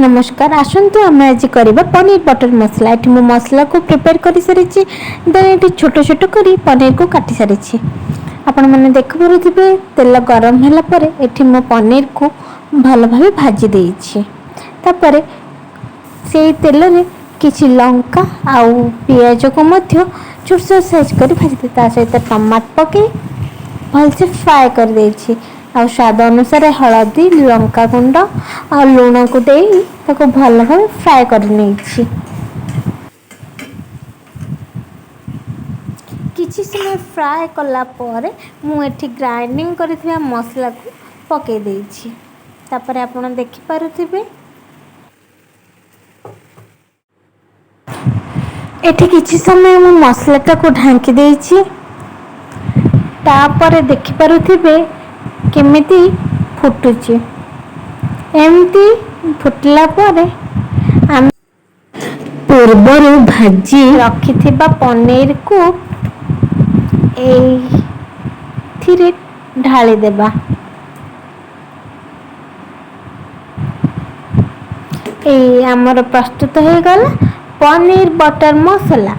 नमस्कार आसतु आम आज करवा पनीर बटर मसला। ये मु मसला को प्रिपेयर कर सारी देन ये छोट छोट कर पनीर को काटी सारी आपण मैंने देखिपे तेल गरम है मो पनीर को भल भाव भाजी देछि। तापर से तेल रे किछि लंका आउ पियाज को मध्य छोट छोट साइज कर भाजी ता सहित टमाटर पके भल से फ्राए कर देछि। आ स्वाद अनुसार हलदी लंका गुंड आ लुण को दे ताको भल भाव फ्राए कर नहीं। किछि समय फ्राए कला पर मुझे ग्राइंडिंग कर मसला को पके देछि। तापर आपण देखि पारुथिबे एठी किछि समय मु मसला को ढांकी देछि। तापर देखि पारुथिबे केमिति फुटुची। एमती फुटला पर आम पूर्वर भाजी रखिथिबा पनीर को एथिरे ढाली देबा। ए हमर प्रस्तुत हो गला पनीर बटर मसला।